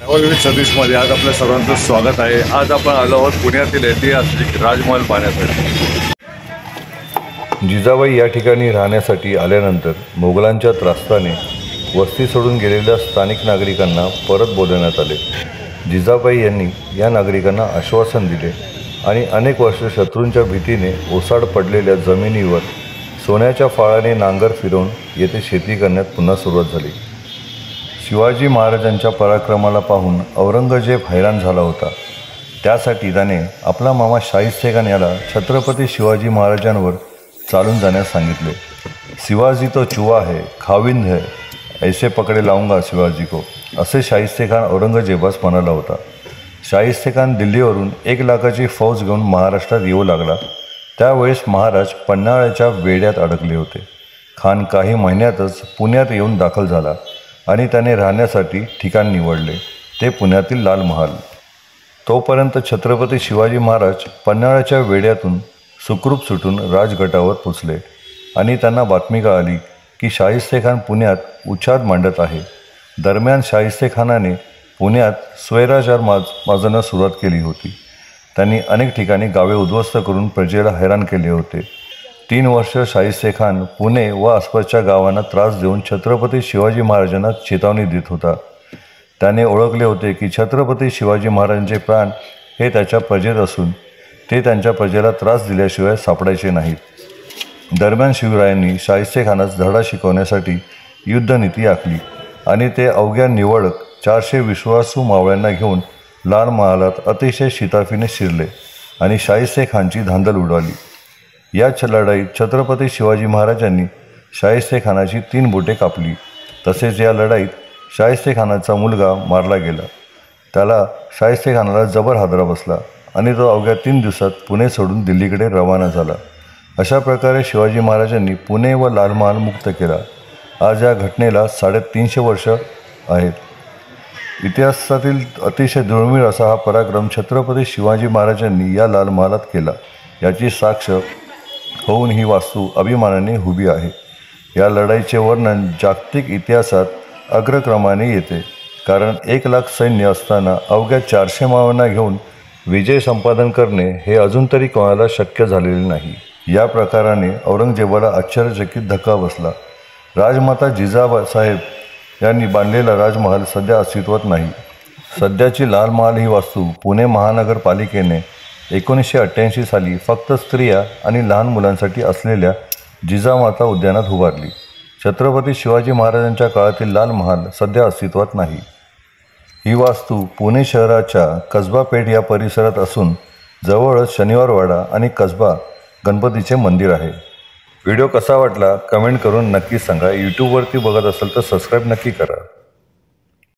Travel सर्व्हिसमध्ये आज आपल्या सर्वांचं स्वागत आहे। आज आपण आलो आहोत पुण्यातील ऐतिहासिक राजमहल पाहण्यासाठी। जिजाबाई या ठिकाणी राहण्यासाठी आल्यानंतर मोगलांच्या त्रास्ताने वस्ती सोडून गेलेल्या स्थानिक नागरिकांना परत बोलवण्यात आले। जिजाबाई यांनी या नागरिकांना आश्वासन दिले आणि अनेक वर्ष शत्रूंच्या भीतीने ओसाड पडलेल्या जमिनीवर सोन्याच्या फाळाने नांगर फिरवून येथे शेती करण्यात पुन्हा सुरुवात झाली। शिवाजी महाराजांच्या पराक्रमाला पाहून औरंगजेब हैराण झाला होता। त्यासाठी त्याने आपला मामा शाहिस्ते खान याला छत्रपती शिवाजी महाराजांवर चालून जाण्यास सांगितले। शिवाजी तो चुवा है, खाविंद है, ऐसे पकडे लावूंगा शिवाजी को, असे शाहिस्ते खान औरंगजेबास म्हणाला होता। शाहिस्ते खान दिल्लीवरून 1 लाखाची फौज घेऊन महाराष्ट्रात येऊ लागला। त्यावेळेस महाराज पन्हाळ्याच्या वेढ्यात अडकले होते। खान काही महिन्यातच पुण्यात येऊन दाखल झाला आणि त्याने राहण्यासाठी ठिकाण निवडले ते पुण्यातील लाल महाल। तोपर्यंत छत्रपती शिवाजी महाराज पन्हाळ्याच्या वेढ्यातून सुखरूप सुटून राजगटावर पोचले आणि त्यांना बातमी कळाली की शाहिस्ते खान पुण्यात उच्छाद मांडत आहे। दरम्यान शाहिस्ते खानाने पुण्यात स्वैराचार माजवण्यास सुरुवात केली होती। त्यांनी अनेक ठिकाणी गावे उद्ध्वस्त करून प्रजेला हैराण केले होते। 3 वर्ष शाहिस्ते खान पुणे व आसपासच्या गावांना त्रास देऊन छत्रपती शिवाजी महाराजांना चेतावणी देत होता। त्याने ओळखले होते की छत्रपती शिवाजी महाराजांचे प्राण हे त्याच्या प्रजेत असून ते त्यांच्या प्रजेला त्रास दिल्याशिवाय सापडायचे नाहीत। दरम्यान शिवरायांनी शाहिस्ते खानास धडा शिकवण्यासाठी युद्धनीती आखली आणि ते अवघ्या निवडक 400 विश्वासू मावळ्यांना घेऊन लाल महालात अतिशय शिताफीने शिरले आणि शाहिस्ते खानची धांदल उडवली। या लढाईत छत्रपती शिवाजी महाराजांनी शाहिस्ते खानाची 3 बोटे कापली। तसेच या लढाईत शाहिस्ते खानाचा मुलगा मारला गेला। त्याला शाहिस्ते खानाला जबर हादरा बसला आणि तो अवघ्या 3 दिवसात पुणे सोडून दिल्लीकडे रवाना झाला। अशा प्रकारे शिवाजी महाराजांनी पुणे व लाल महाल मुक्त केला। आज या घटनेला 350 वर्ष आहेत। इतिहासातील अतिशय दुर्मिळ असा हा पराक्रम छत्रपती शिवाजी महाराजांनी या लाल महालात केला याची साक्ष होऊन ही वास्तू अभिमानाने उभी आहे। या लढाईचे वर्णन जागतिक इतिहासात अग्रक्रमाने येते, कारण 1 लाख सैन्य असताना अवघ्या 400 मावळ्यांना घेऊन विजय संपादन करणे हे अजून तरी कोणाला शक्य झालेले नाही। या प्रकाराने औरंगजेबाला आश्चर्यचकित धक्का बसला। राजमाता जिजाबाई यांनी बांधलेला राजमहाल सध्या अस्तित्वात नाही। सध्याची लाल महाल ही वास्तू पुणे महानगरपालिकेने 1988 साली फक्त स्त्रिया आणि लहान मुलांसाठी असलेल्या जिजामाता उद्यानात उभारली। छत्रपती शिवाजी महाराजांच्या काळातील लाल महाल सध्या अस्तित्वात नाही। ही वास्तू पुणे शहराच्या कसबा पेठ या परिसरात असून जवळच शनिवारवाडा आणि कसबा गणपतीचे मंदिर आहे। व्हिडिओ कसा वाटला कमेंट करून नक्की सांगा। यूट्यूबवरती बघत असाल तर सबस्क्राईब नक्की करा।